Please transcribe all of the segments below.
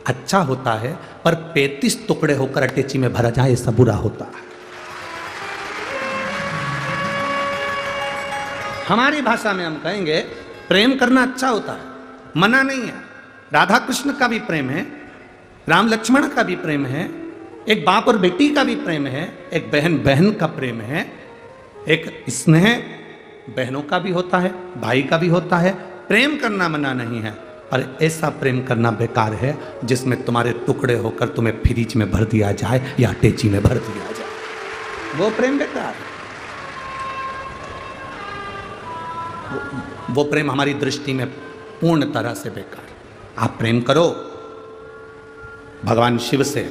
अच्छा होता है, पर 35 टुकड़े होकर अटैची में भरा जाए ऐसा बुरा होता है। हमारी भाषा में हम कहेंगे प्रेम करना अच्छा होता है, मना नहीं है। राधा कृष्ण का भी प्रेम है, राम लक्ष्मण का भी प्रेम है, एक बाप और बेटी का भी प्रेम है, एक बहन बहन का प्रेम है, एक स्नेह बहनों का भी होता है, भाई का भी होता है। प्रेम करना मना नहीं है, पर ऐसा प्रेम करना बेकार है जिसमें तुम्हारे टुकड़े होकर तुम्हें फ्रिज में भर दिया जाए या अटैची में भर दिया जाए, वो प्रेम बेकार है। वो प्रेम हमारी दृष्टि में पूर्ण तरह से बेकार। आप प्रेम करो भगवान शिव से,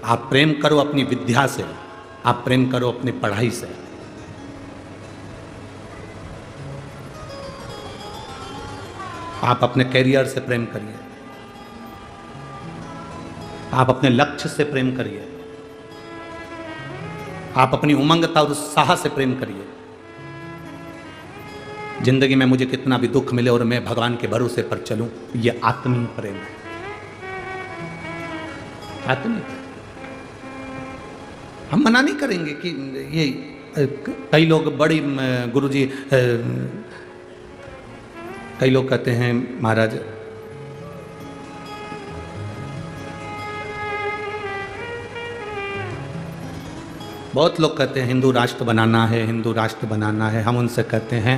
आप प्रेम करो अपनी विद्या से, आप प्रेम करो अपनी पढ़ाई से। आप अपने कैरियर से प्रेम करिए, आप अपने लक्ष्य से प्रेम करिए, आप अपनी उमंगता और उत्साह से प्रेम करिए। जिंदगी में मुझे कितना भी दुख मिले और मैं भगवान के भरोसे पर चलूं, यह आत्मीय प्रेम है। आत्मीय हम मना नहीं करेंगे कि ये कई लोग बड़ी गुरुजी, कई लोग कहते हैं महाराज बहुत लोग कहते हैं हिंदू राष्ट्र बनाना है, हिंदू राष्ट्र बनाना है। हम उनसे कहते हैं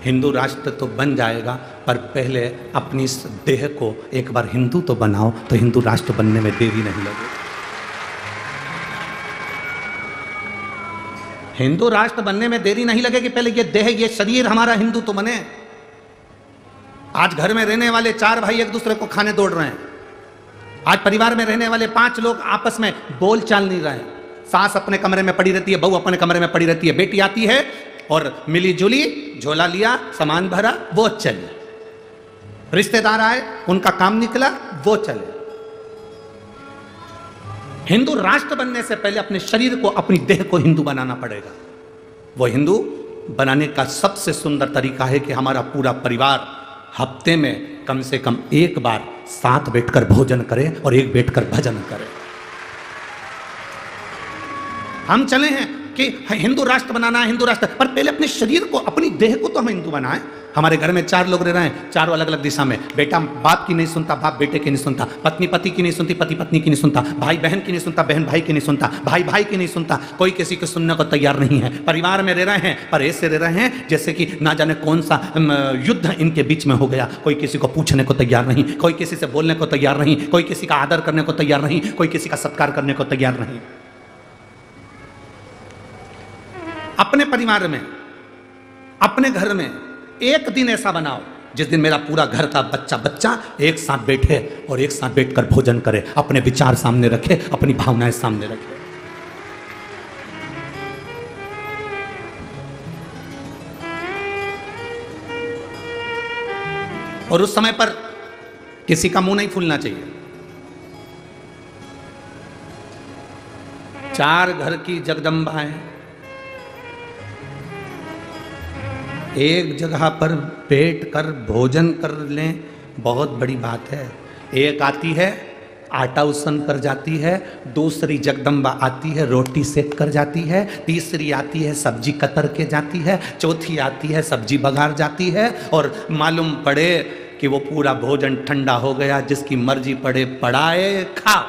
हिंदू राष्ट्र तो बन जाएगा, पर पहले अपनी इस देह को एक बार हिंदू तो बनाओ, तो हिंदू राष्ट्र बनने में देरी नहीं लगेगी। हिंदू राष्ट्र बनने में देरी नहीं लगेगी, पहले ये देह ये शरीर हमारा हिंदू तो बने। आज घर में रहने वाले 4 भाई एक दूसरे को खाने दौड़ रहे हैं। आज परिवार में रहने वाले 5 लोग आपस में बोल चाल नहीं रहे हैं। सास अपने कमरे में पड़ी रहती है, बहू अपने कमरे में पड़ी रहती है, बेटी आती है और मिली जुली झोला लिया, सामान भरा, वो चले। रिश्तेदार आए, उनका काम निकला, वो चले। हिंदू राष्ट्र बनने से पहले अपने शरीर को, अपनी देह को हिंदू बनाना पड़ेगा। वो हिंदू बनाने का सबसे सुंदर तरीका है कि हमारा पूरा परिवार हफ्ते में कम से कम एक बार साथ बैठकर भोजन करे और एक बैठकर भजन करे। हम चले हैं कि हिंदू राष्ट्र बनाना है, हिंदू राष्ट्र, पर पहले अपने शरीर को, अपनी देह को तो हम हिंदू बनाएं। हमारे घर में 4 लोग रह रहे हैं, चारों अलग अलग दिशा में। बेटा बाप की नहीं सुनता, बाप बेटे की नहीं सुनता, पत्नी पति की नहीं सुनती, पति पत्नी की नहीं सुनता, भाई बहन की नहीं सुनता, बहन भाई की नहीं सुनता, भाई भाई की नहीं सुनता। कोई किसी को सुनने को तैयार नहीं है। परिवार में रह रहे हैं, पर ऐसे रह रहे हैं जैसे कि ना जाने कौन सा युद्ध इनके बीच में हो गया। कोई किसी को पूछने को तैयार नहीं, कोई किसी से बोलने को तैयार नहीं, कोई किसी का आदर करने को तैयार नहीं, कोई किसी का सत्कार करने को तैयार नहीं। अपने परिवार में, अपने घर में एक दिन ऐसा बनाओ जिस दिन मेरा पूरा घर का बच्चा बच्चा एक साथ बैठे और एक साथ बैठकर भोजन करे, अपने विचार सामने रखे, अपनी भावनाएं सामने रखे। और उस समय पर किसी का मुंह नहीं फूलना चाहिए। 4 घर की जगदम्बाएं एक जगह पर बैठकर भोजन कर लें, बहुत बड़ी बात है। एक आती है आटा उसन कर जाती है, दूसरी जगदम्बा आती है रोटी सेक कर जाती है, तीसरी आती है सब्जी कतर के जाती है, चौथी आती है सब्जी बघार जाती है। और मालूम पड़े कि वो पूरा भोजन ठंडा हो गया, जिसकी मर्जी पड़े पड़ाए खा।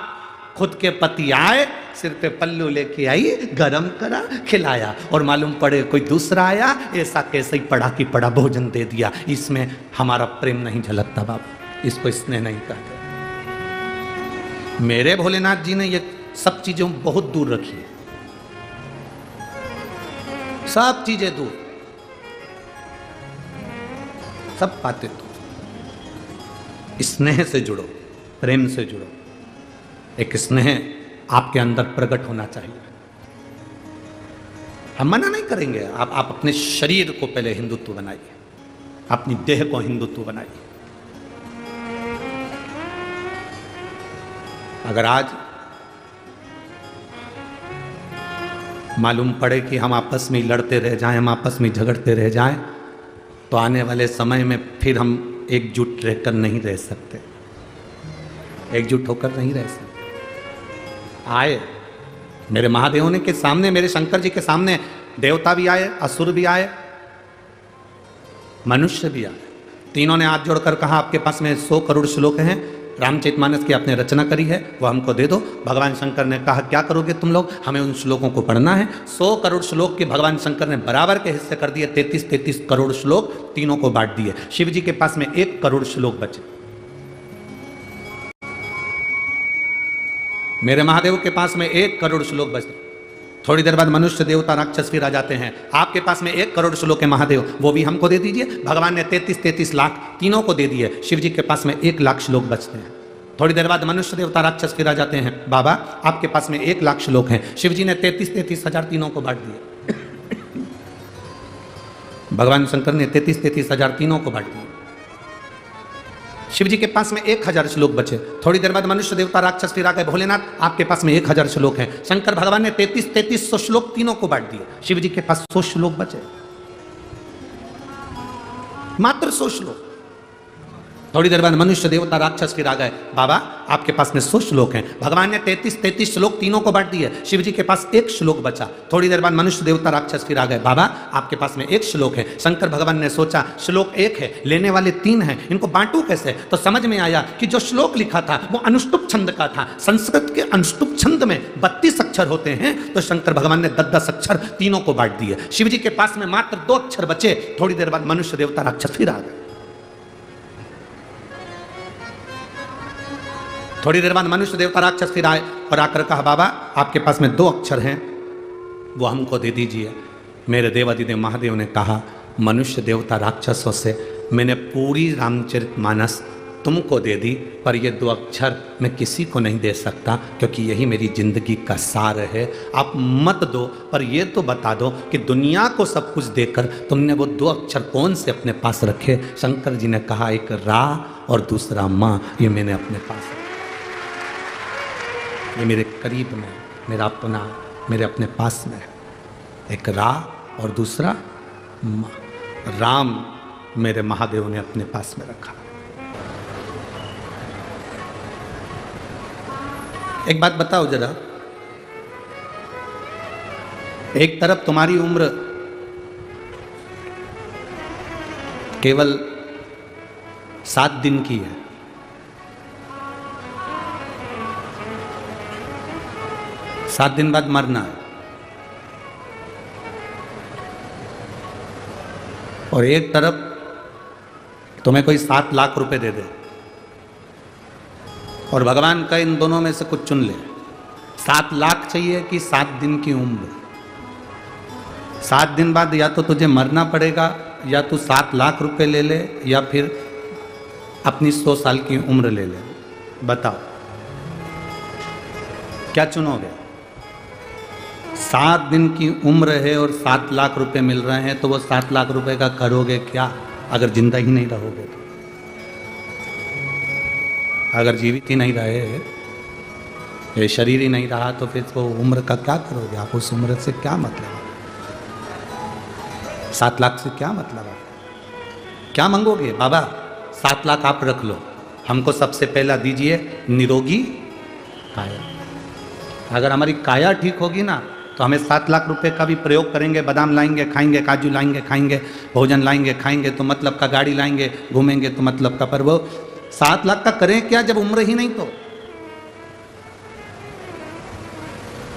खुद के पति आए, सिर पे पल्लू लेके आई, गरम करा, खिलाया, और मालूम पड़े कोई दूसरा आया, ऐसा कैसे ही पड़ा कि पड़ा भोजन दे दिया। इसमें हमारा प्रेम नहीं झलकता बाबा, इसको स्नेह नहीं कहते। मेरे भोलेनाथ जी ने ये सब चीजें बहुत दूर रखी है, सब चीजें दूर, सब बातें दूर। स्नेह से जुड़ो, प्रेम से जुड़ो। एक स्नेह आपके अंदर प्रकट होना चाहिए। हम मना नहीं करेंगे, आप अपने शरीर को पहले हिंदुत्व बनाइए, अपनी देह को हिंदुत्व बनाइए। अगर आज मालूम पड़े कि हम आपस में लड़ते रह जाएं, हम आपस में झगड़ते रह जाएं, तो आने वाले समय में फिर हम एकजुट रहकर नहीं रह सकते। एकजुट होकर नहीं रह सकते। आए मेरे महादेव ने के सामने, मेरे शंकर जी के सामने देवता भी आए, असुर भी आए, मनुष्य भी आए। तीनों ने हाथ जोड़कर कहा आपके पास में 100 करोड़ श्लोक हैं, रामचरितमानस की आपने रचना करी है, वो हमको दे दो। भगवान शंकर ने कहा क्या करोगे तुम लोग, हमें उन श्लोकों को पढ़ना है। 100 करोड़ श्लोक के भगवान शंकर ने बराबर के हिस्से कर दिए, 33 करोड़ श्लोक तीनों को बांट दिए। शिव जी के पास में 1 करोड़ श्लोक बचे। मेरे महादेव के पास में 1 करोड़ श्लोक बचते। थोड़ी देर बाद मनुष्य देवता राक्षस फिर आ जाते हैं, आपके पास में 1 करोड़ श्लोक है महादेव, वो भी हमको दे दीजिए। भगवान ने 33 लाख तीनों को दे दिए। शिव जी के पास में 1 लाख श्लोक बचते हैं। थोड़ी देर बाद मनुष्य देवता राक्षस फिर आ जाते हैं, बाबा आपके पास में 1 लाख श्लोक हैं। शिव जी ने 33 हजार तीनों को बांट दिए। भगवान शंकर ने 33 हजार तीनों को बांट दिए। शिव जी के पास में 1000 श्लोक बचे। थोड़ी देर बाद मनुष्य देवता राक्षस फिर आ गए, भोलेनाथ आपके पास में 1000 श्लोक हैं। शंकर भगवान ने 3300 श्लोक तीनों को बांट दिए। शिव जी के पास 100 श्लोक बचे, मात्र 100 श्लोक। थोड़ी देर बाद मनुष्य देवता राक्षस फिर आ गए, बाबा आपके पास में 100 श्लोक हैं। भगवान ने 33 श्लोक तीनों को बांट दिए। शिव जी के पास 1 श्लोक बचा। थोड़ी देर बाद मनुष्य देवता राक्षस फिर आ गए, बाबा आपके पास में 1 श्लोक है। शंकर भगवान ने सोचा श्लोक 1 है, लेने वाले 3 हैं, इनको बांटू कैसे। तो समझ में आया कि जो श्लोक लिखा था वो अनुष्टुप छंद का था। संस्कृत के अनुष्टुप छंद में 32 अक्षर होते हैं, तो शंकर भगवान ने 10 अक्षर तीनों को बांट दिए। शिव जी के पास में मात्र 2 अक्षर बचे। थोड़ी देर बाद मनुष्य देवता राक्षस फिर आ गए। थोड़ी देर बाद मनुष्य देवता राक्षस फिर आए और आकर कहा बाबा आपके पास में 2 अक्षर हैं, वो हमको दे दीजिए। मेरे देवादिदेव महादेव ने कहा मनुष्य देवता राक्षसों से मैंने पूरी रामचरितमानस तुमको दे दी, पर ये 2 अक्षर मैं किसी को नहीं दे सकता, क्योंकि यही मेरी जिंदगी का सार है। आप मत दो, पर ये तो बता दो कि दुनिया को सब कुछ देकर तुमने वो 2 अक्षर कौन से अपने पास रखे। शंकर जी ने कहा एक रा और दूसरा माँ, ये मैंने अपने पास रखा। ये मेरे करीब में, मेरा अपना, मेरे अपने पास में है। एक रा और दूसरा माँ। राम मेरे महादेव ने अपने पास में रखा। एक बात बताओ जरा, एक तरफ तुम्हारी उम्र केवल 7 दिन की है, सात दिन बाद मरना है, और एक तरफ तुम्हें कोई 7 लाख रुपए दे दे और भगवान का इन दोनों में से कुछ चुन ले। 7 लाख चाहिए कि 7 दिन की उम्र। 7 दिन बाद या तो तुझे मरना पड़ेगा, या तू 7 लाख रुपए ले ले, या फिर अपनी 100 साल की उम्र ले ले। बताओ क्या चुनोगे। 7 दिन की उम्र है और 7 लाख रुपए मिल रहे हैं, तो वो 7 लाख रुपए का करोगे क्या अगर जिंदा ही नहीं रहोगे तो। अगर जीवित ही नहीं रहे, ये शरीर ही नहीं रहा, तो फिर वो उम्र का क्या करोगे आप। उस उम्र से क्या मतलब है, 7 लाख से क्या मतलब है। क्या मांगोगे। बाबा 7 लाख आप रख लो, हमको सबसे पहला दीजिए निरोगी काया। अगर हमारी काया ठीक होगी ना, तो हमें 7 लाख रुपए का भी प्रयोग करेंगे। बादाम लाएंगे खाएंगे, काजू लाएंगे खाएंगे, भोजन लाएंगे खाएंगे, तो मतलब का गाड़ी लाएंगे घूमेंगे, तो मतलब का। पर वो 7 लाख का करें क्या जब उम्र ही नहीं। तो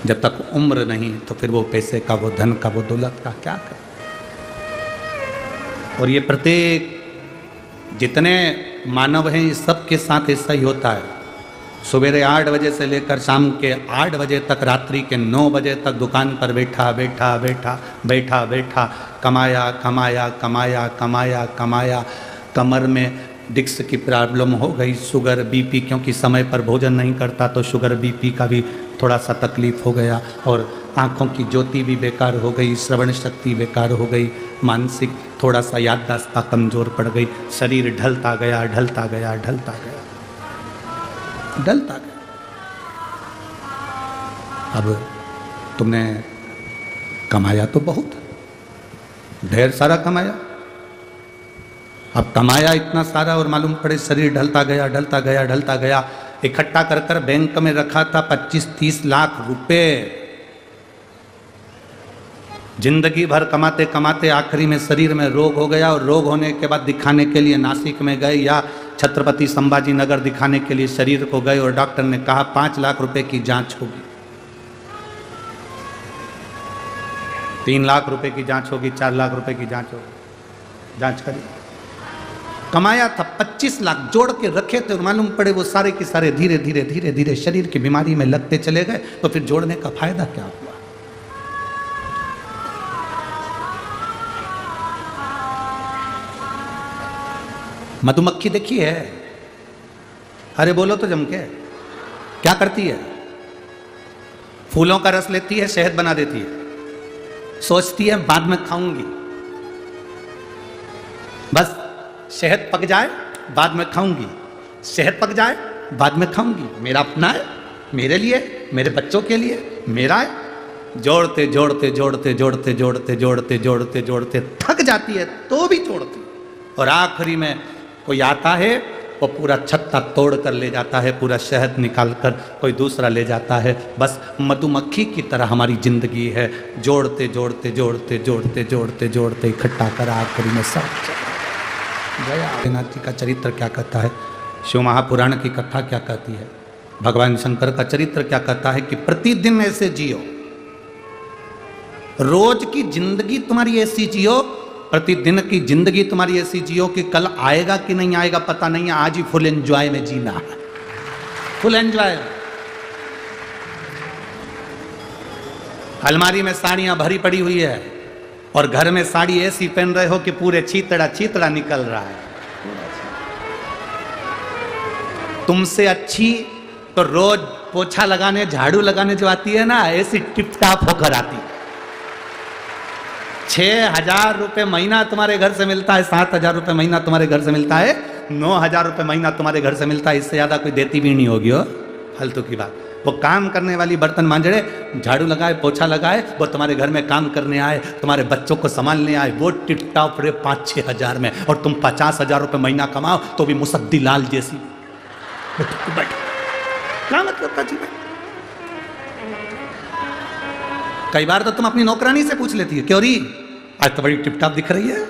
जब तक उम्र नहीं, तो फिर वो पैसे का, वो धन का, वो दौलत का क्या करें। और ये प्रत्येक जितने मानव हैं, इस सब के साथ ऐसा ही होता है। सवेरे 8 बजे से लेकर शाम के 8 बजे तक, रात्रि के 9 बजे तक दुकान पर बैठा बैठा बैठा बैठा बैठा कमाया कमाया कमाया कमाया कमाया। कमर में डिस्क की प्रॉब्लम हो गई, शुगर बीपी, क्योंकि समय पर भोजन नहीं करता तो शुगर बीपी का भी थोड़ा सा तकलीफ हो गया। और आँखों की ज्योति भी बेकार हो गई, श्रवण शक्ति बेकार हो गई, मानसिक थोड़ा सा याददाश्त कमज़ोर पड़ गई, शरीर ढलता गया ढलता गया ढलता गया ढलता गया। अब तुमने कमाया तो बहुत, ढेर सारा कमाया। अब कमाया इतना सारा और मालूम पड़े शरीर ढलता गया ढलता गया ढलता गया। इकट्ठा कर कर बैंक में रखा था 25-30 लाख रुपए। जिंदगी भर कमाते कमाते आखिरी में शरीर में रोग हो गया, और रोग होने के बाद दिखाने के लिए नासिक में गए या छत्रपति संभाजी नगर दिखाने के लिए शरीर को गए, और डॉक्टर ने कहा 5 लाख रुपए की जांच होगी, 3 लाख रुपए की जांच होगी, 4 लाख रुपए की जांच होगी। जांच करी, कमाया था 25 लाख, जोड़ के रखे थे, और मालूम पड़े वो सारे के सारे धीरे धीरे धीरे धीरे शरीर की बीमारी में लगते चले गए। तो फिर जोड़ने का फायदा क्या हुआ? मधुमक्खी देखी है? अरे बोलो तो जम के, क्या करती है? फूलों का रस लेती है, शहद बना देती है, सोचती है बाद में खाऊंगी, बस शहद पक जाए बाद में खाऊंगी, शहद पक जाए बाद में खाऊंगी, मेरा अपना है, मेरे लिए, मेरे बच्चों के लिए, मेरा है। जोड़ते जोड़ते जोड़ते जोड़ते जोड़ते जोड़ते जोड़ते जोड़ते थक जाती है तो भी छोड़ती, और आखिरी में कोई आता है वो पूरा छत्ता तोड़ कर ले जाता है, पूरा शहद निकाल कर कोई दूसरा ले जाता है। बस मधुमक्खी की तरह हमारी जिंदगी है, जोड़ते जोड़ते जोड़ते जोड़ते जोड़ते जोड़ते इकट्ठा कर आखिरी में सब। जया आदिनाथ जी का चरित्र क्या कहता है, शिव महापुराण की कथा क्या कहती है, भगवान शंकर का चरित्र क्या कहता है कि प्रतिदिन ऐसे जियो, रोज की जिंदगी तुम्हारी ऐसी जियो, प्रतिदिन की जिंदगी तुम्हारी ऐसी जियो कि कल आएगा कि नहीं आएगा पता नहीं है, आज ही फुल एंजॉय में जीना है, फुल एंजॉय। अलमारी में साड़ियां भरी पड़ी हुई है और घर में साड़ी ऐसी पहन रहे हो कि पूरे छीतड़ा छीतड़ा निकल रहा है। तुमसे अच्छी तो रोज पोछा लगाने झाड़ू लगाने जो आती है ना, ऐसी टिप टाप होकर आती। 6,000 रुपये महीना तुम्हारे घर से मिलता है, 7,000 रुपये महीना तुम्हारे घर से मिलता है, 9,000 रुपये महीना तुम्हारे घर से मिलता है, इससे ज्यादा कोई देती भी नहीं होगी हो, फालतू की बात। वो काम करने वाली बर्तन मांजड़े, झाड़ू लगाए पोछा लगाए, वो तुम्हारे घर में काम करने आए, तुम्हारे बच्चों को संभालने आए, वो टिप टॉप रे 5-6 हजार में, और तुम 50,000 रुपये महीना कमाओ तो भी मुसद्दी लाल जैसी। क्या मतलब का जीवन? कई बार तो तुम अपनी नौकरानी से पूछ लेती है, क्यों री आज तो बड़ी टिप टॉप दिख रही है।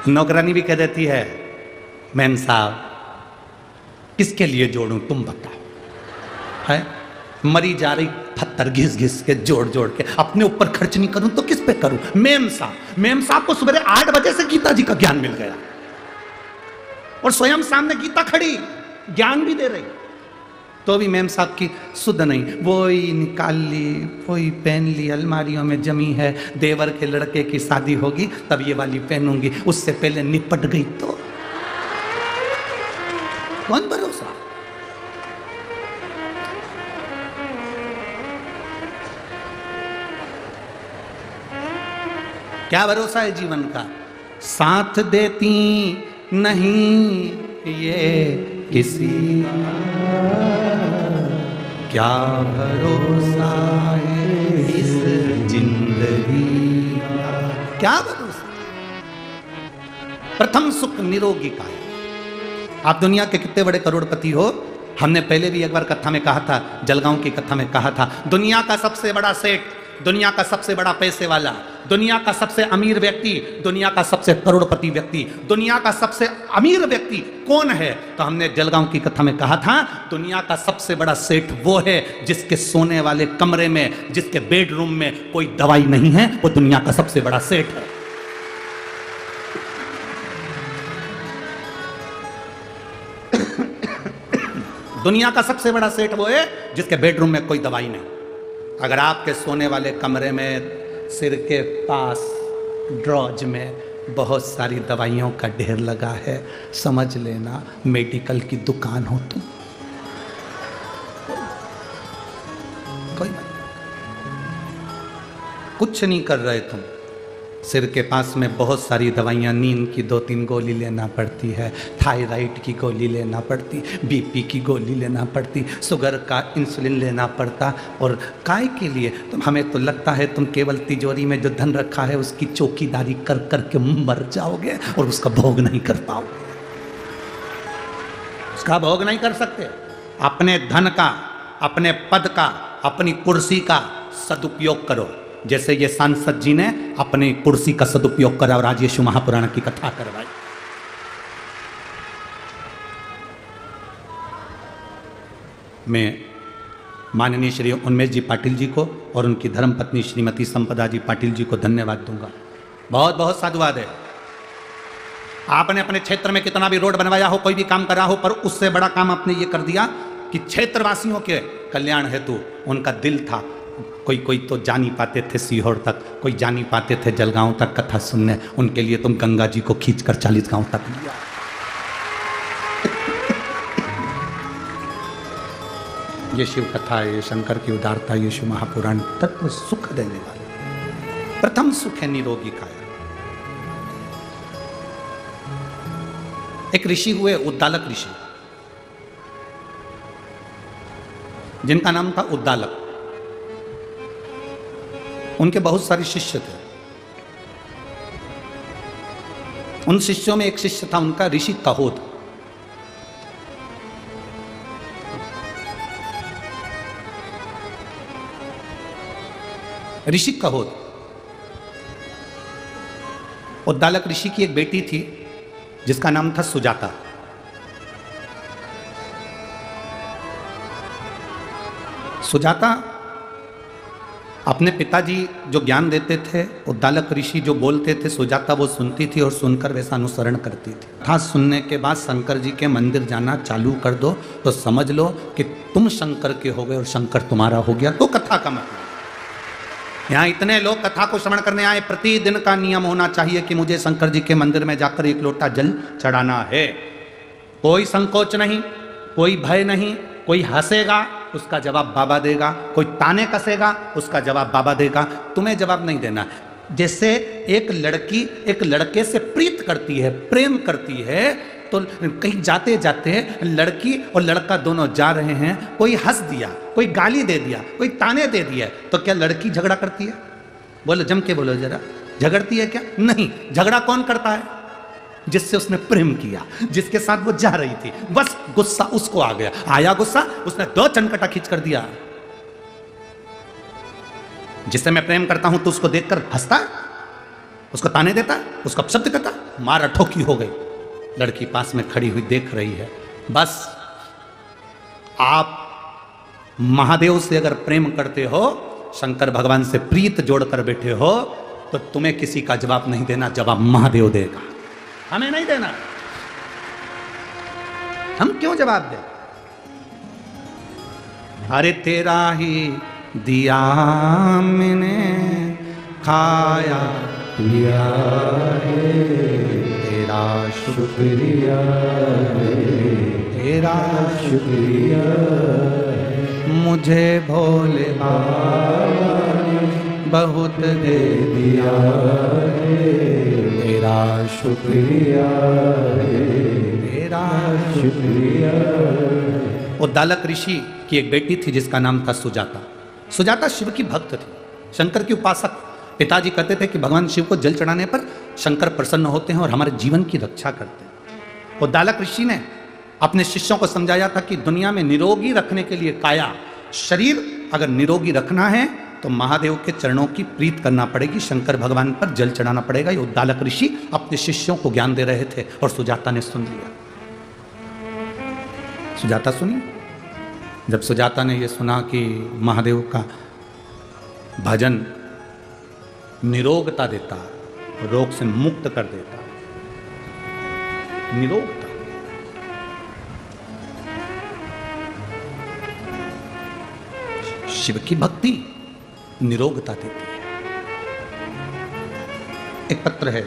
नौकरानी भी कह देती है, मैम साहब किसके लिए जोड़ूं तुम बताओ, है मरी जा रही पत्थर घिस घिस के जोड़ जोड़ के, अपने ऊपर खर्च नहीं करूं तो किस पे करूं। मेम साहब को सुबह 8 बजे से गीता जी का ज्ञान मिल गया, और स्वयं सामने गीता खड़ी ज्ञान भी दे रही, तो भी मैम साहब की सुध नहीं, वही निकाल ली, वही पहन ली, अलमारियों में जमी है, देवर के लड़के की शादी होगी तब ये वाली पहनूंगी, उससे पहले निपट गई तो कौन भरोसा। क्या भरोसा है जीवन का? साथ देती नहीं ये किसी, क्या भरोसा है इस जिंदगी का, क्या भरोसा। प्रथम सुख निरोगी का है। आप दुनिया के कितने बड़े करोड़पति हो, हमने पहले भी एक बार कथा में कहा था, जलगांव की कथा में कहा था, दुनिया का सबसे बड़ा सेठ, दुनिया का सबसे बड़ा पैसे वाला, दुनिया का सबसे अमीर व्यक्ति, दुनिया का सबसे करोड़पति व्यक्ति, दुनिया का सबसे अमीर व्यक्ति कौन है? तो हमने जलगांव की कथा में कहा था, दुनिया का सबसे बड़ा सेठ वो है जिसके सोने वाले कमरे में, जिसके बेडरूम में कोई दवाई नहीं है, वो दुनिया का सबसे बड़ा सेठ है। दुनिया का सबसे बड़ा सेठ वो है जिसके बेडरूम में कोई दवाई नहीं। अगर आपके सोने वाले कमरे में सिर के पास ड्रॉज में बहुत सारी दवाइयों का ढेर लगा है, समझ लेना मेडिकल की दुकान हो तुम। कोई कुछ नहीं कर रहे तुम, सिर के पास में बहुत सारी दवाइयाँ, नींद की 2-3 गोली लेना पड़ती है, थायराइड की गोली लेना पड़ती, बीपी की गोली लेना पड़ती, शुगर का इंसुलिन लेना पड़ता, और काय के लिए? तुम हमें तो लगता है तुम केवल तिजोरी में जो धन रखा है उसकी चौकीदारी कर कर के मर जाओगे और उसका भोग नहीं कर पाओगे। उसका भोग नहीं कर सकते। अपने धन का, अपने पद का, अपनी कुर्सी का सदुपयोग करो, जैसे ये सांसद जी ने अपनी कुर्सी का सदुपयोग करा और आज यीशु महापुराण की कथा करवाई। मैं माननीय श्री उन्मेष जी पाटिल जी को और उनकी धर्मपत्नी श्रीमती संपदा जी पाटिल जी को धन्यवाद दूंगा। बहुत बहुत साधुवाद है। आपने अपने क्षेत्र में कितना भी रोड बनवाया हो, कोई भी काम करा हो, पर उससे बड़ा काम आपने ये कर दिया कि क्षेत्रवासियों के कल्याण हेतु उनका दिल था। कोई तो जा नहीं पाते थे सीहोर तक, कोई जा नहीं पाते थे जलगांव तक कथा सुनने, उनके लिए तुम गंगा जी को खींचकर 40 गांव तक लिया। ये शिव कथा है, ये शंकर की उदारता, यीशु महापुराण तत्व सुख देने वाले। प्रथम सुख है निरोगी काया। एक ऋषि हुए उद्दालक ऋषि, जिनका नाम था उद्दालक। उनके बहुत सारे शिष्य थे। उन शिष्यों में एक शिष्य था उनका ऋषि कहोद। ऋषि कहोद, उद्दालक ऋषि की एक बेटी थी जिसका नाम था सुजाता। सुजाता अपने पिताजी जो ज्ञान देते थे, उद्दालक ऋषि जो बोलते थे, सुजाता वो सुनती थी और सुनकर वैसा अनुसरण करती थी। था सुनने के बाद शंकर जी के मंदिर जाना चालू कर दो तो समझ लो कि तुम शंकर के हो गए और शंकर तुम्हारा हो गया। तो कथा का मतलब, यहाँ इतने लोग कथा को श्रवण करने आए, प्रतिदिन का नियम होना चाहिए कि मुझे शंकर जी के मंदिर में जाकर 1 लोटा जल चढ़ाना है। कोई संकोच नहीं, कोई भय नहीं। कोई हंसेगा उसका जवाब बाबा देगा, कोई ताने कसेगा उसका जवाब बाबा देगा, तुम्हें जवाब नहीं देना। जैसे एक लड़की एक लड़के से प्रीत करती है, प्रेम करती है, तो कहीं जाते जाते लड़की और लड़का दोनों जा रहे हैं, कोई हंस दिया, कोई गाली दे दिया, कोई ताने दे दिया, तो क्या लड़की झगड़ा करती है? बोलो, जम के बोलो जरा, झगड़ती है क्या? नहीं। झगड़ा कौन करता है? जिससे उसने प्रेम किया, जिसके साथ वो जा रही थी। बस गुस्सा उसको आ गया, आया गुस्सा, उसने 2 चनकटा खींच कर दिया। जिससे मैं प्रेम करता हूं तो उसको देखकर हंसता है, उसको ताने देता है, उसको अपशब्द करता है, मारा ठोकी हो गई। लड़की पास में खड़ी हुई देख रही है। बस आप महादेव से अगर प्रेम करते हो, शंकर भगवान से प्रीत जोड़कर बैठे हो, तो तुम्हें किसी का जवाब नहीं देना, जवाब महादेव देगा, हमें नहीं देना। हम क्यों जवाब दें? अरे तेरा ही दिया मैंने खाया पिया है, तेरा शुक्रिया है, तेरा शुक्रिया है, मुझे भोले बाबा ने बहुत दे दिया है, तेरा शुक्रिया है, तेरा शुक्रिया। उद्दालक ऋषि की एक बेटी थी जिसका नाम था सुजाता। सुजाता शिव की भक्त थी, शंकर की उपासक। पिताजी कहते थे कि भगवान शिव को जल चढ़ाने पर शंकर प्रसन्न होते हैं और हमारे जीवन की रक्षा करते हैं। उद्दालक ऋषि ने अपने शिष्यों को समझाया था कि दुनिया में निरोगी रखने के लिए काया, शरीर अगर निरोगी रखना है तो महादेव के चरणों की प्रीत करना पड़ेगी, शंकर भगवान पर जल चढ़ाना पड़ेगा। ये उद्दालक ऋषि अपने शिष्यों को ज्ञान दे रहे थे और सुजाता ने सुन लिया। सुजाता सुनी। जब सुजाता ने यह सुना कि महादेव का भजन निरोगता देता, रोग से मुक्त कर देता, निरोगता, शिव की भक्ति निरोगता देती है। एक पत्र है,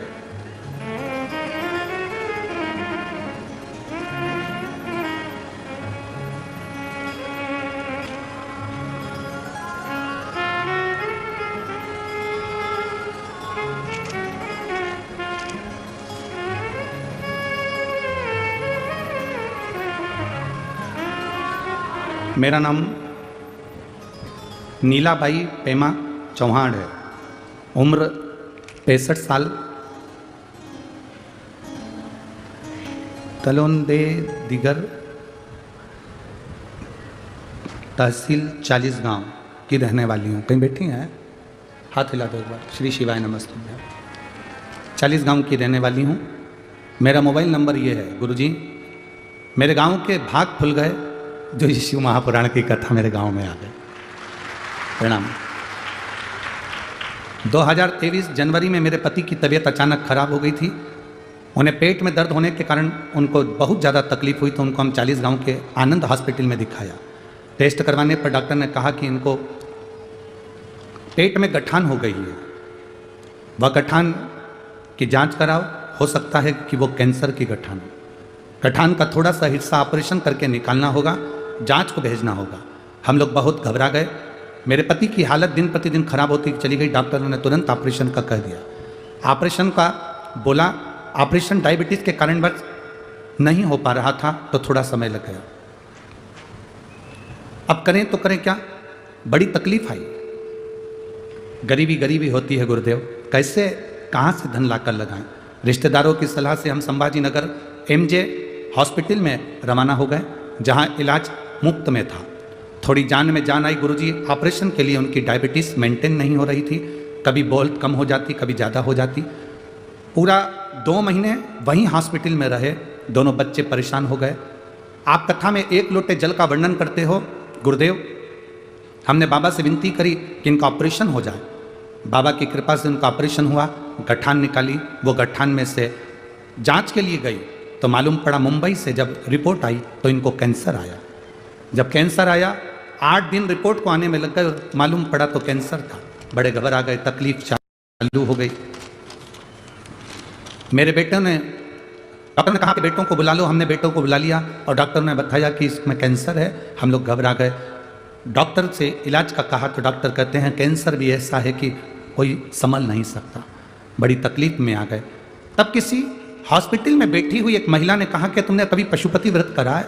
मेरा नाम नीलाबाई पेमा चौहान है, उम्र 65 साल, तलोंदे दिगर तहसील 40 गांव की रहने वाली हूँ। कहीं बैठी हैं? हाथ हिला दो एक बार। श्री शिवाय नमस्ते। 40 गांव की रहने वाली हूँ। मेरा मोबाइल नंबर ये है। गुरुजी, मेरे गांव के भाग खुल गए जो ये शिव महापुराण की कथा मेरे गांव में आ गए। प्रणाम। 2023 जनवरी में मेरे पति की तबीयत अचानक खराब हो गई थी। उन्हें पेट में दर्द होने के कारण उनको बहुत ज़्यादा तकलीफ हुई, तो उनको हम 40 गांव के आनंद हॉस्पिटल में दिखाया। टेस्ट करवाने पर डॉक्टर ने कहा कि इनको पेट में गठान हो गई है, वह गठान की जांच कराओ, हो सकता है कि वो कैंसर की गठान हो। गठान का थोड़ा सा हिस्सा ऑपरेशन करके निकालना होगा, जांच को भेजना होगा। हम लोग बहुत घबरा गए। मेरे पति की हालत दिन प्रतिदिन खराब होती चली गई। डॉक्टरों ने तुरंत ऑपरेशन का कह दिया। ऑपरेशन का बोला, ऑपरेशन डायबिटीज़ के कारण बस नहीं हो पा रहा था, तो थोड़ा समय लग गया। अब करें तो करें क्या? बड़ी तकलीफ आई। गरीबी गरीबी होती है गुरुदेव, कैसे कहाँ से धन लाकर लगाएं? रिश्तेदारों की सलाह से हम संभाजी नगर MJ हॉस्पिटल में रवाना हो गए, जहाँ इलाज मुफ्त में था। थोड़ी जान में जान आई गुरुजी। ऑपरेशन के लिए उनकी डायबिटीज़ मेंटेन नहीं हो रही थी, कभी बहुत कम हो जाती, कभी ज़्यादा हो जाती। पूरा 2 महीने वहीं हॉस्पिटल में रहे। दोनों बच्चे परेशान हो गए। आप कथा में 1 लोटे जल का वर्णन करते हो गुरुदेव। हमने बाबा से विनती करी कि इनका ऑपरेशन हो जाए। बाबा की कृपा से उनका ऑपरेशन हुआ, गठान निकाली। वो गठान में से जांच के लिए गई तो मालूम पड़ा, मुंबई से जब रिपोर्ट आई तो इनको कैंसर आया। जब कैंसर आया, 8 दिन रिपोर्ट को आने में लग गए, मालूम पड़ा तो कैंसर था। बड़े घबरा गए, तकलीफ चालू हो गई। मेरे बेटे ने, डॉक्टर ने कहा कि बेटों को बुला लो। हमने बेटों को बुला लिया और डॉक्टर ने बताया कि इसमें कैंसर है। हम लोग घबरा गए। डॉक्टर से इलाज का कहा तो डॉक्टर कहते हैं कैंसर भी ऐसा है कि कोई संभल नहीं सकता। बड़ी तकलीफ में आ गए। तब किसी हॉस्पिटल में बैठी हुई एक महिला ने कहा कि तुमने कभी पशुपति व्रत करा है?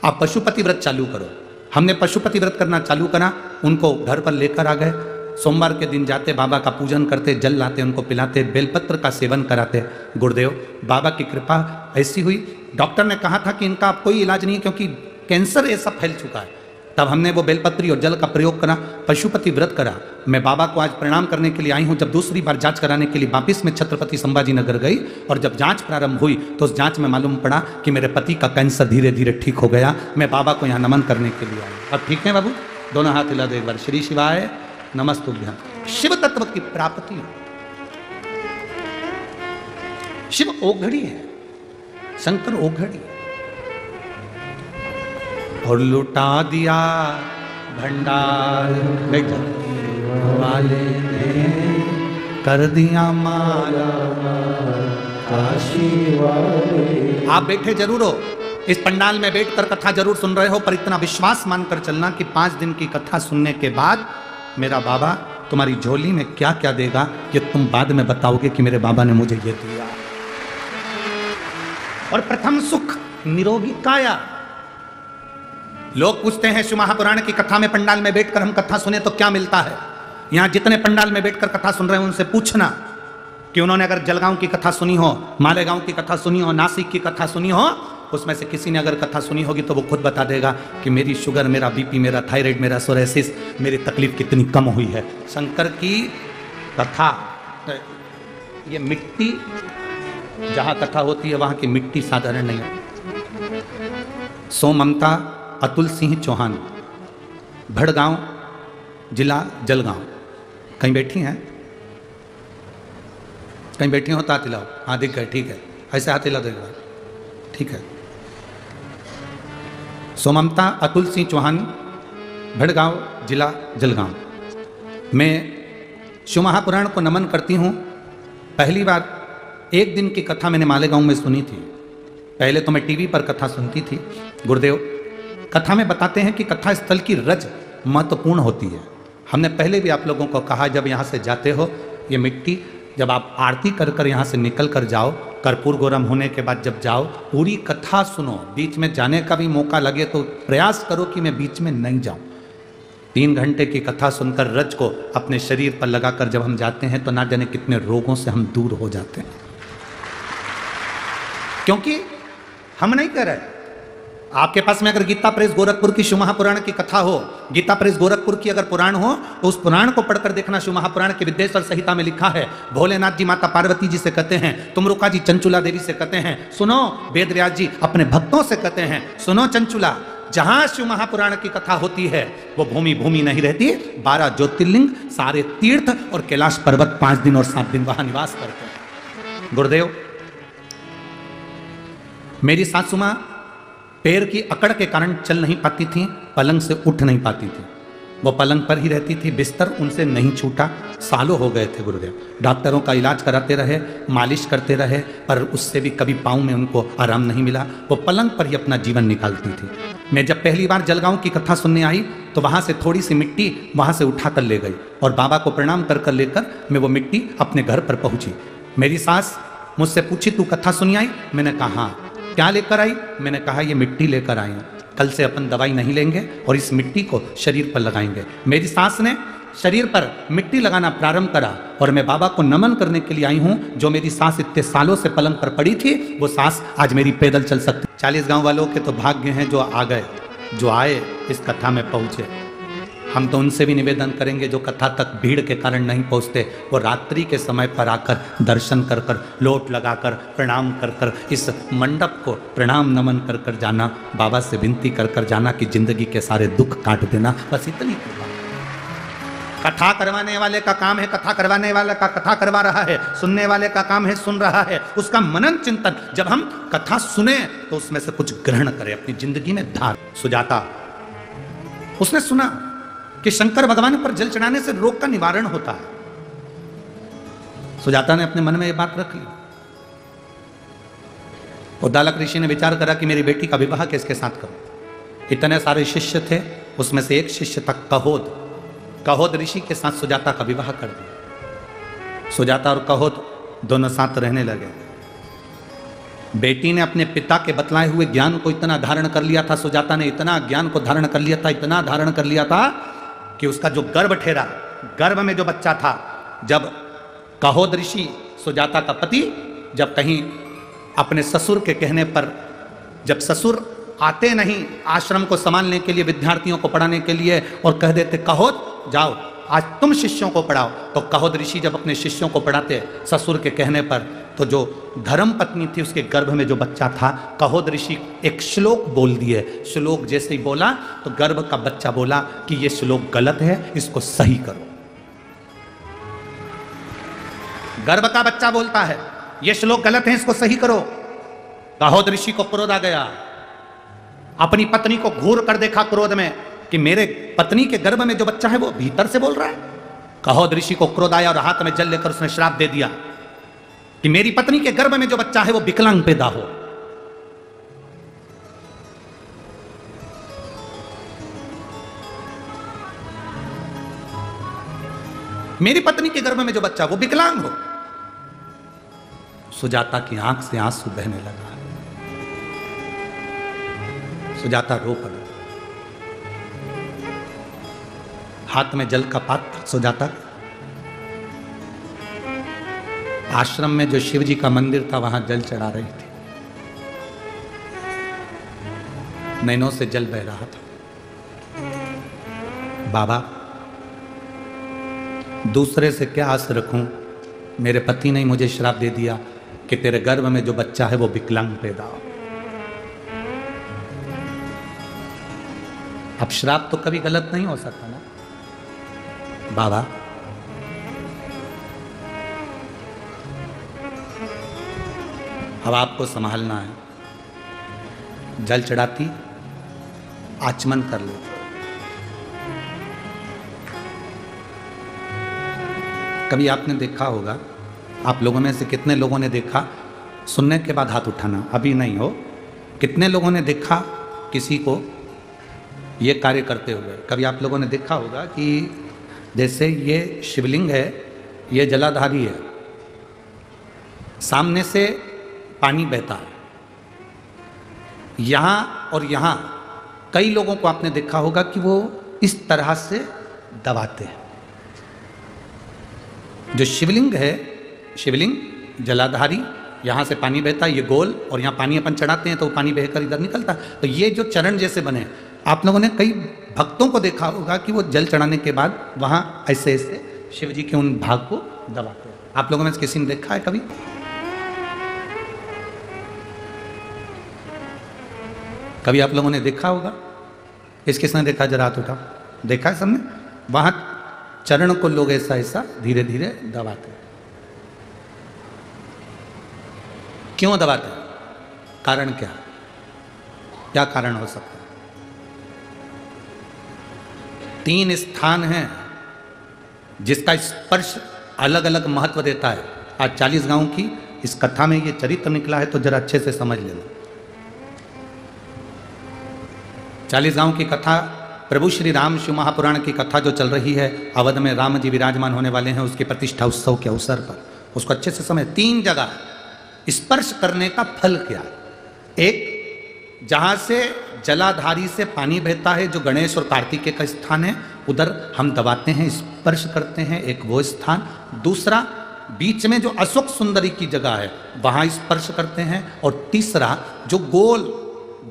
आप पशुपति व्रत चालू करो। हमने पशुपति व्रत करना चालू करा। उनको घर पर लेकर आ गए। सोमवार के दिन जाते, बाबा का पूजन करते, जल लाते, उनको पिलाते, बेलपत्र का सेवन कराते। गुरुदेव, बाबा की कृपा ऐसी हुई। डॉक्टर ने कहा था कि इनका अब कोई इलाज नहीं, क्योंकि कैंसर ऐसा फैल चुका है। तब हमने वो बेलपत्री और जल का प्रयोग करा, पशुपति व्रत करा। मैं बाबा को आज प्रणाम करने के लिए आई हूँ। जब दूसरी बार जांच कराने के लिए वापिस में छत्रपति संभाजी नगर गई और जब जांच प्रारंभ हुई तो उस जांच में मालूम पड़ा कि मेरे पति का कैंसर धीरे धीरे ठीक हो गया। मैं बाबा को यहाँ नमन करने के लिए आई। अब ठीक है बाबू? दोनों हाथ हिला दो एक बार। श्री शिवाय नमस्तुभ्यं। शिव तत्व की प्राप्ति। शिव ओघड़ी है, शंकर ओघड़ी। और लुटा दिया भंडार वाले ने, कर दिया माला काशी वाले। आप बैठे जरूर हो, इस पंडाल में बैठकर कथा जरूर सुन रहे हो, पर इतना विश्वास मानकर चलना कि 5 दिन की कथा सुनने के बाद मेरा बाबा तुम्हारी झोली में क्या क्या देगा ये तुम बाद में बताओगे कि मेरे बाबा ने मुझे ये दिया। और प्रथम सुख निरोगी काया। लोग पूछते हैं शिव महापुराण की कथा में पंडाल में बैठकर हम कथा सुने तो क्या मिलता है? यहां जितने पंडाल में बैठकर कथा सुन रहे हैं उनसे पूछना कि उन्होंने अगर जलगांव की कथा सुनी हो, मालेगांव की कथा सुनी हो, नासिक की कथा सुनी हो, उसमें से किसी ने अगर कथा सुनी होगी तो वो खुद बता देगा कि मेरी शुगर, मेरा बीपी, मेरा थायराइड, मेरा सोरेसिस, मेरी तकलीफ कितनी कम हुई है। शंकर की कथा, ये मिट्टी जहां कथा होती है वहां की मिट्टी साधारण नहीं है। सो ममता अतुल सिंह चौहान, भड़गांव, जिला जलगांव। कहीं बैठी हैं? कहीं बैठी हो तो हाथ हिलाओ। हाँ दिख गए, ठीक है। ऐसे हाथ हिला दो एक बार, ठीक है। सोममता अतुल सिंह चौहान, भड़गांव, जिला जलगांव। मैं शिव महापुराण को नमन करती हूँ। पहली बार 1 दिन की कथा मैंने मालेगांव में सुनी थी। पहले तो मैं टीवी पर कथा सुनती थी। गुरुदेव, कथा में बताते हैं कि कथा स्थल की रज महत्वपूर्ण होती है। हमने पहले भी आप लोगों को कहा, जब यहाँ से जाते हो ये मिट्टी, जब आप आरती कर कर यहाँ से निकल कर जाओ, कर्पूर गौरम होने के बाद जब जाओ, पूरी कथा सुनो। बीच में जाने का भी मौका लगे तो प्रयास करो कि मैं बीच में नहीं जाऊं। 3 घंटे की कथा सुनकर रज को अपने शरीर पर लगाकर जब हम जाते हैं तो ना जाने कितने रोगों से हम दूर हो जाते हैं। क्योंकि हम नहीं कर रहे, आपके पास में अगर गीता प्रेस गोरखपुर की शिव महापुराण की कथा हो, गीता प्रेस गोरखपुर की अगर पुराण हो, तो उस पुराण को पढ़कर देखना। शिव महापुराण के विद्येश्वर संहिता में लिखा है, भोलेनाथ जी माता पार्वती जी से कहते हैं, तुमरुका जी चंचुला देवी से कहते हैं, सुनो वेदव्यास जी अपने भक्तों से कहते हैं, सुनो चंचुला, जहां शिव महापुराण की कथा होती है वो भूमि भूमि नहीं रहती, 12 ज्योतिर्लिंग, सारे तीर्थ और कैलाश पर्वत 5 दिन और 7 दिन वहां निवास करते हैं। गुरुदेव, मेरी सासू मां पैर की अकड़ के कारण चल नहीं पाती थी, पलंग से उठ नहीं पाती थी, वो पलंग पर ही रहती थी, बिस्तर उनसे नहीं छूटा। सालों हो गए थे गुरुदेव, डॉक्टरों का इलाज कराते रहे, मालिश करते रहे, पर उससे भी कभी पाँव में उनको आराम नहीं मिला, वो पलंग पर ही अपना जीवन निकालती थी। मैं जब पहली बार जलगांव की कथा सुनने आई तो वहाँ से थोड़ी सी मिट्टी वहाँ से उठा कर ले गई और बाबा को प्रणाम कर कर लेकर मैं वो मिट्टी अपने घर पर पहुँची। मेरी सास मुझसे पूछी, तू कथा सुनी आई? मैंने कहा हाँ। क्या लेकर आई? मैंने कहा ये मिट्टी लेकर आई हूँ, कल से अपन दवाई नहीं लेंगे और इस मिट्टी को शरीर पर लगाएंगे। मेरी सास ने शरीर पर मिट्टी लगाना प्रारंभ करा और मैं बाबा को नमन करने के लिए आई हूँ। जो मेरी सास इतने सालों से पलंग पर पड़ी थी, वो सास आज मेरी पैदल चल सकती। 40 गांव वालों के तो भाग्य हैं जो आ गए, जो आए इस कथा में पहुँचे। हम तो उनसे भी निवेदन करेंगे जो कथा तक भीड़ के कारण नहीं पहुंचते, वो रात्रि के समय पर आकर दर्शन कर कर, लोट लगाकर, प्रणाम कर कर, इस मंडप को प्रणाम नमन कर कर जाना, बाबा से विनती कर कर जाना कि जिंदगी के सारे दुख काट देना। बस इतनी कृपा। कथा करवाने वाले का काम है कथा करवाने वाले का कथा करवा रहा है, सुनने वाले का काम है सुन रहा है, उसका मनन चिंतन। जब हम कथा सुने तो उसमें से कुछ ग्रहण करें, अपनी जिंदगी में धार। सुजाता, उसने सुना कि शंकर भगवान पर जल चढ़ाने से रोग का निवारण होता है। सुजाता ने अपने मन में यह बात रख ली। उद्दालक ऋषि ने विचार करा कि मेरी बेटी का विवाह किसके साथ करूं। इतने सारे शिष्य थे, उसमें से एक शिष्य तक कहोद ऋषि के साथ सुजाता का विवाह कर दिया। सुजाता और कहोद दोनों साथ रहने लगे। बेटी ने अपने पिता के बतलाए हुए ज्ञान को इतना धारण कर लिया था, सुजाता ने इतना ज्ञान को धारण कर लिया था, इतना धारण कर लिया था कि उसका जो गर्भ ठहरा, गर्भ में जो बच्चा था, जब कहोद ऋषि सुजाता का पति जब कहीं अपने ससुर के कहने पर, जब ससुर आते नहीं आश्रम को संभालने के लिए, विद्यार्थियों को पढ़ाने के लिए, और कह देते कहोद जाओ आज तुम शिष्यों को पढ़ाओ, तो कहोद ऋषि जब अपने शिष्यों को पढ़ाते ससुर के कहने पर, तो जो धर्म पत्नी थी उसके गर्भ में जो बच्चा था, कहोद ऋषि एक श्लोक बोल दिए। श्लोक जैसे ही बोला तो गर्भ का बच्चा बोला कि ये श्लोक गलत है, इसको सही करो। गर्भ का बच्चा बोलता है ये श्लोक गलत है, इसको सही करो। कहोद ऋषि को क्रोध आ गया, अपनी पत्नी को घूर कर देखा क्रोध में कि मेरे पत्नी के गर्भ में जो बच्चा है वो भीतर से बोल रहा है। कहोद ऋषि को क्रोध आया और हाथ में जल लेकर उसने श्राप दे दिया कि मेरी पत्नी के गर्भ में जो बच्चा है वो विकलांग पैदा हो। मेरी पत्नी के गर्भ में जो बच्चा वो विकलांग हो। सुजाता की आंख से आंसू बहने लगा। सुजाता रो पड़ा, हाथ में जल का पात्र। सुजाता आश्रम में जो शिव जी का मंदिर था वहां जल चढ़ा रही थी, नैनों से जल बह रहा था। बाबा, दूसरे से क्या आस रखूं, मेरे पति ने मुझे श्राप दे दिया कि तेरे गर्भ में जो बच्चा है वो विकलांग पैदा हो। अब श्राप तो कभी गलत नहीं हो सकता ना बाबा। अब आपको संभालना है। जल चढ़ाती, आचमन कर लो। कभी आपने देखा होगा, आप लोगों में से कितने लोगों ने देखा, सुनने के बाद हाथ उठाना, अभी नहीं हो, कितने लोगों ने देखा किसी को ये कार्य करते हुए? कभी आप लोगों ने देखा होगा कि जैसे ये शिवलिंग है, ये जलाधारी है, सामने से पानी बहता है, यहाँ और यहाँ कई लोगों को आपने देखा होगा कि वो इस तरह से दबाते हैं। जो शिवलिंग है, शिवलिंग जलाधारी, यहाँ से पानी बहता है, ये गोल, और यहाँ पानी अपन चढ़ाते हैं तो वो पानी बहकर इधर निकलता है। तो ये जो चरण जैसे बने, आप लोगों ने कई भक्तों को देखा होगा कि वो जल चढ़ाने के बाद वहाँ ऐसे ऐसे शिव जी के उन भाग को दबाते हैं। आप लोगों में से किसी ने देखा है कभी? कभी आप लोगों ने देखा होगा? किसने देखा? जरा हाथ उठाओ। देखा है सबने? वहां चरण को लोग ऐसा ऐसा धीरे धीरे दबाते हैं। क्यों दबाते हैं? कारण क्या? क्या कारण हो सकता है? 3 स्थान हैं जिसका स्पर्श अलग अलग महत्व देता है। आज 40 गांव की इस कथा में ये चरित्र निकला है, तो जरा अच्छे से समझ लेना। 40 गांव की कथा प्रभु श्री राम शिव महापुराण की कथा जो चल रही है, अवध में राम जी विराजमान होने वाले हैं, उसकी प्रतिष्ठा उत्सव के अवसर पर उसको अच्छे से समझ। 3 जगह स्पर्श करने का फल क्या? एक, जहां से जलाधारी से पानी बहता है, जो गणेश और कार्तिकेय का स्थान है, उधर हम दबाते हैं, स्पर्श करते हैं, एक वो स्थान। दूसरा, बीच में जो अशोक सुंदरी की जगह है, वहां स्पर्श करते हैं। और तीसरा, जो गोल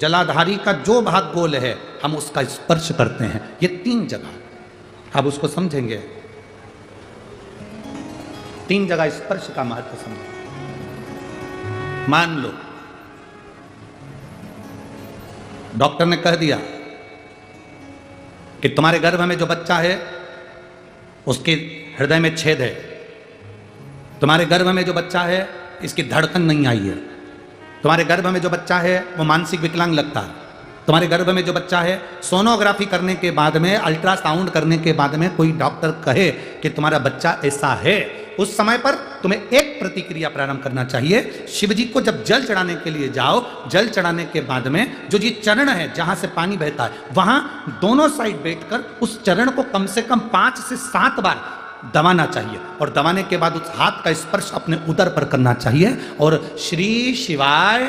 जलाधारी का जो भाग गोल है, हम उसका स्पर्श करते हैं। ये 3 जगह, अब उसको समझेंगे। 3 जगह स्पर्श का महत्व समझेंगे। मान लो डॉक्टर ने कह दिया कि तुम्हारे गर्भ में जो बच्चा है उसके हृदय में छेद है, तुम्हारे गर्भ में जो बच्चा है इसकी धड़कन नहीं आई है, तुम्हारे गर्भ में जो बच्चा है वो मानसिक विकलांग लगता है, तुम्हारे गर्भ में जो बच्चा है, सोनोग्राफी करने के बाद में, अल्ट्रासाउंड करने के बाद में कोई डॉक्टर कहे कि तुम्हारा बच्चा ऐसा है, उस समय पर तुम्हें एक प्रतिक्रिया प्रारंभ करना चाहिए। शिव जी को जब जल चढ़ाने के लिए जाओ, जल चढ़ाने के बाद में जो जी चरण है जहां से पानी बहता है, वहां दोनों साइड बैठकर उस चरण को कम से कम 5 से 7 बार दबाना चाहिए। और दबाने के बाद उस हाथ का स्पर्श अपने उदर पर करना चाहिए और श्री शिवाय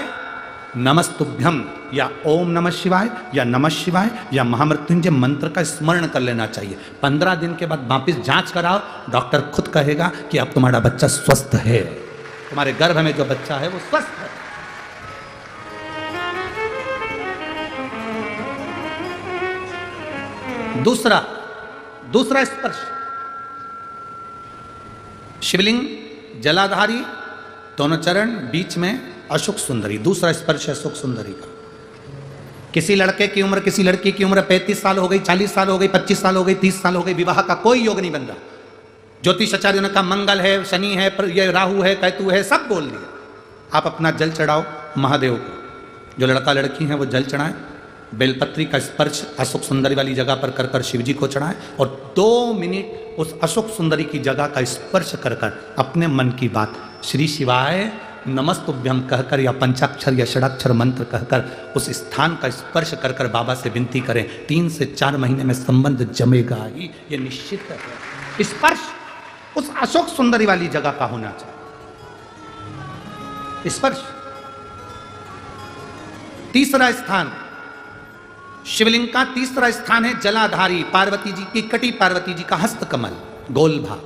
नमस्तुभ्यम या ओम नमः शिवाय या नमः शिवाय या महामृत्युंजय मंत्र का स्मरण कर लेना चाहिए। 15 दिन के बाद वापिस जांच कराओ, डॉक्टर खुद कहेगा कि अब तुम्हारा बच्चा स्वस्थ है, तुम्हारे गर्भ में जो बच्चा है वो स्वस्थ है। दूसरा स्पर्श, शिवलिंग, जलाधारी, दोनों चरण, बीच में अशोक सुंदरी। दूसरा स्पर्श है अशोक सुंदरी का। किसी लड़के की उम्र, किसी लड़की की उम्र 35 साल हो गई, 40 साल हो गई, 25 साल हो गई, 30 साल हो गई, विवाह का कोई योग नहीं बन रहा। ज्योतिष आचार्यों ने कहा मंगल है, शनि है, ये राहु है, केतु है, सब बोल दिया। आप अपना जल चढ़ाओ महादेव को। जो लड़का लड़की है वो जल चढ़ाएं, बेलपत्री का स्पर्श अशोक सुंदरी वाली जगह पर कर कर शिव जी को चढ़ाएं और 2 मिनट उस अशोक सुंदरी की जगह का स्पर्श कर कर अपने मन की बात श्री शिवाय नमस्तुभ्यम कहकर या पंचाक्षर या षडाक्षर मंत्र कहकर उस स्थान का स्पर्श कर कर बाबा से विनती करें। 3 से 4 महीने में संबंध जमेगा ही, ये निश्चित है। स्पर्श उस अशोक सुंदरी वाली जगह का होना चाहिए। स्पर्श। तीसरा स्थान, शिवलिंग का तीसरा स्थान है जलाधारी, पार्वती जी की कटी, पार्वती जी का हस्तकमल, गोल भाग।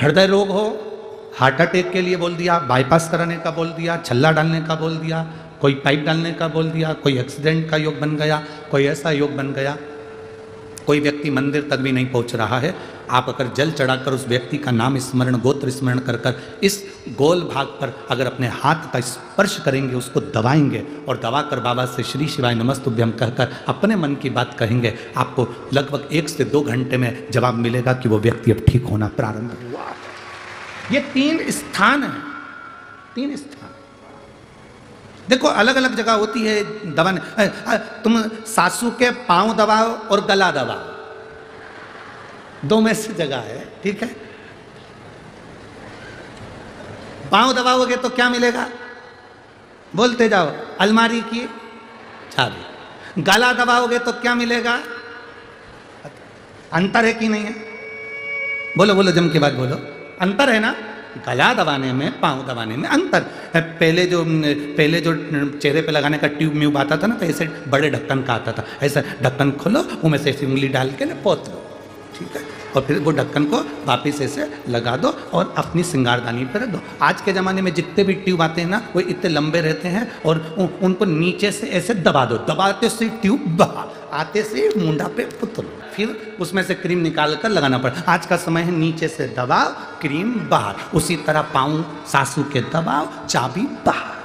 हृदय रोग हो, हार्ट अटैक के लिए बोल दिया, बाईपास कराने का बोल दिया, छल्ला डालने का बोल दिया, कोई पाइप डालने का बोल दिया, कोई एक्सीडेंट का योग बन गया, कोई ऐसा योग बन गया, कोई व्यक्ति मंदिर तक भी नहीं पहुंच रहा है, आप अगर जल चढ़ाकर उस व्यक्ति का नाम स्मरण, गोत्र स्मरण कर कर इस गोल भाग पर अगर अपने हाथ का स्पर्श करेंगे, उसको दबाएंगे और दबाकर बाबा से श्री शिवाय नमस्तुभ्यम कहकर अपने मन की बात कहेंगे, आपको लगभग 1 से 2 घंटे में जवाब मिलेगा कि वो व्यक्ति अब ठीक होना प्रारंभ हुआ। ये 3 स्थान है, 3 स्थान। देखो अलग अलग जगह होती है दबाने। तुम सासू के पांव दबाओ और गला दबाओ, 2 में से जगह है, ठीक है। पांव दबाओगे तो क्या मिलेगा? बोलते जाओ, अलमारी की चाबी। गला दबाओगे तो क्या मिलेगा? अंतर है कि नहीं है? बोलो बोलो, जम के बाद बोलो। अंतर है ना? गला दबाने में, पांव दबाने में अंतर। पहले जो चेहरे पे लगाने का ट्यूब म्यूब आता था ना, तो ऐसे बड़े ढक्कन का आता था, ऐसा ढक्कन खोलो, उनमें से उंगली डाल के ना पोत लो, ठीक है। और फिर वो ढक्कन को वापस ऐसे लगा दो और अपनी सिंगारदानी पर रख दो। आज के ज़माने में जितने भी ट्यूब आते हैं ना वो इतने लंबे रहते हैं और उनको नीचे से ऐसे दबा दो, दबाते से ट्यूब बाहर, आते से मुंडा पे पुतलो, फिर उसमें से क्रीम निकाल कर लगाना पड़ा। आज का समय है नीचे से दबाओ क्रीम बाहर, उसी तरह पाँव सासू के दबाओ चाबी बाहर।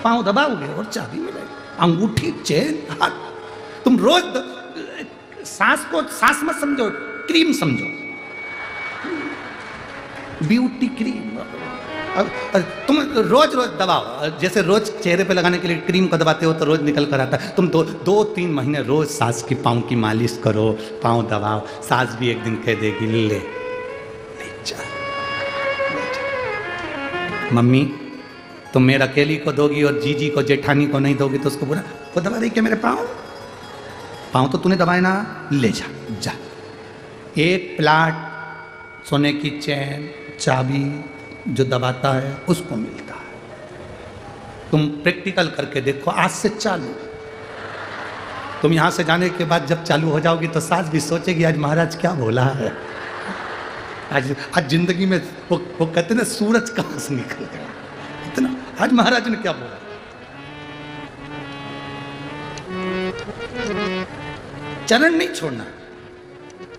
पाँव दबाओगे और चाबी मिलेगी, अंगूठी चेन हाथ। तुम रोज सांस को सांस मत समझो, क्रीम समझो, ब्यूटी क्रीम। तुम रोज रोज दबाओ, जैसे रोज चेहरे पे लगाने के लिए क्रीम को दबाते हो तो रोज निकल कर आता है। तुम 2-3 महीने रोज सास की पाँव की मालिश करो, पाँव दबाओ, सास भी एक दिन कह देगी ले जा। मम्मी तुम मेरे अकेली को दोगी और जीजी को जेठानी को नहीं दोगी तो उसको बोला वो दबा रही क्या मेरे पाँव, पाँव तो तूने दबाए ना, ले जा जा। एक प्लाट सोने की चैन चाबी जो दबाता है उसको मिलता है। तुम प्रैक्टिकल करके देखो, आज से चालू। तुम यहाँ से जाने के बाद जब चालू हो जाओगी तो सास भी सोचेगी आज महाराज क्या बोला है। आज जिंदगी में वो कहते ना सूरज कहाँ से निकल गया, इतना आज महाराज ने क्या बोला। चरण नहीं छोड़ना,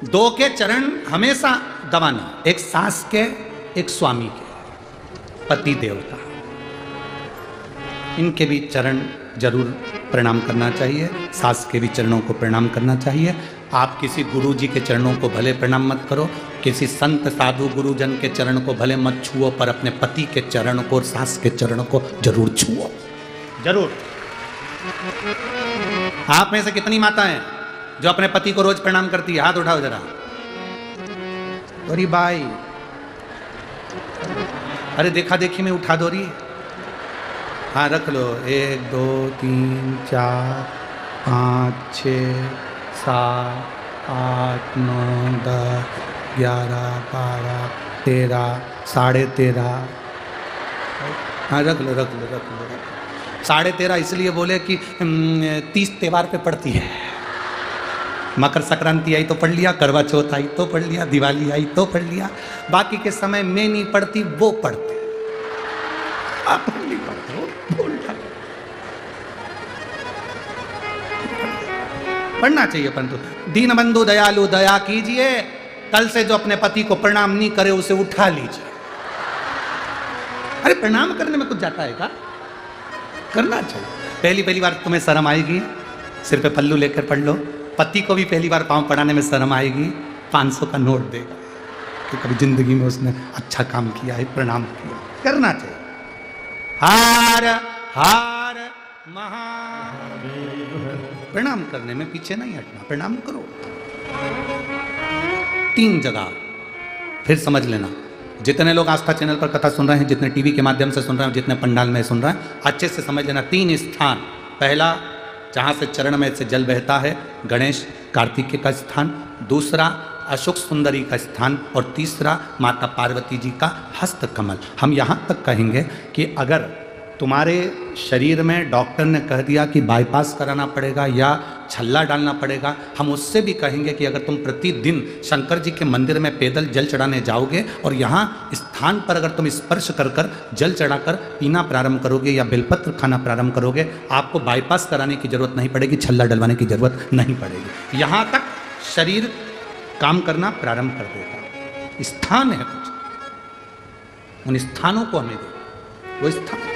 2 के चरण हमेशा दबाना, एक सास के एक स्वामी के, पति देवता, इनके भी चरण जरूर प्रणाम करना चाहिए, सास के भी चरणों को प्रणाम करना चाहिए। आप किसी गुरु जी के चरणों को भले प्रणाम मत करो, किसी संत साधु गुरुजन के चरण को भले मत छुओ, पर अपने पति के चरण को और सास के चरण को जरूर छुओ, जरूर। आप में से कितनी माता हैं जो अपने पति को रोज प्रणाम करती है? हाथ उठाओ जरा। अरे भाई, अरे देखा देखी में उठा दो रही। हाँ रख लो, 1 2 3 4 5 6 7 8 9 10 11 12 13 13.5। हाँ रख लो रख लो रख लो। 13.5 इसलिए बोले कि 30 त्योहार पे पड़ती है। मकर संक्रांति आई तो पढ़ लिया, करवा चौथ आई तो पढ़ लिया, दिवाली आई तो पढ़ लिया, बाकी के समय में नहीं पढ़ती, वो पढ़ते। आप नहीं पढ़ते हो, पढ़ना चाहिए। परंतु दीन बंधु दयालु दया कीजिए, कल से जो अपने पति को प्रणाम नहीं करे उसे उठा लीजिए। अरे प्रणाम करने में कुछ जाता है क्या? करना चाहिए। पहली बार तुम्हें शर्म आएगी, सिर पे पल्लू लेकर पढ़ लो। पति को भी पहली बार पाँव पड़ाने में शर्म आएगी, 500 का नोट देगा कि कभी जिंदगी में उसने अच्छा काम किया है, प्रणाम किया। करना चाहिए। हार हार महादेव, प्रणाम करने में पीछे नहीं हटना, प्रणाम करो। 3 जगह फिर समझ लेना। जितने लोग आस्था चैनल पर कथा सुन रहे हैं, जितने टीवी के माध्यम से सुन रहे हैं, जितने पंडाल में सुन रहे हैं, अच्छे से समझ लेना। 3 स्थान, पहला जहाँ से चरण में से जल बहता है गणेश कार्तिकेय का स्थान, दूसरा अशोक सुंदरी का स्थान, और तीसरा माता पार्वती जी का हस्त कमल। हम यहाँ तक कहेंगे कि अगर तुम्हारे शरीर में डॉक्टर ने कह दिया कि बाईपास कराना पड़ेगा या छल्ला डालना पड़ेगा, हम उससे भी कहेंगे कि अगर तुम प्रतिदिन शंकर जी के मंदिर में पैदल जल चढ़ाने जाओगे और यहाँ स्थान पर अगर तुम स्पर्श कर कर जल चढ़ाकर पीना प्रारंभ करोगे या बेलपत्र खाना प्रारंभ करोगे, आपको बाईपास कराने की जरूरत नहीं पड़ेगी, छल्ला डलवाने की जरूरत नहीं पड़ेगी। यहाँ तक शरीर काम करना प्रारंभ कर देगा। स्थान है कुछ, उन स्थानों को हमें दो, वो स्थान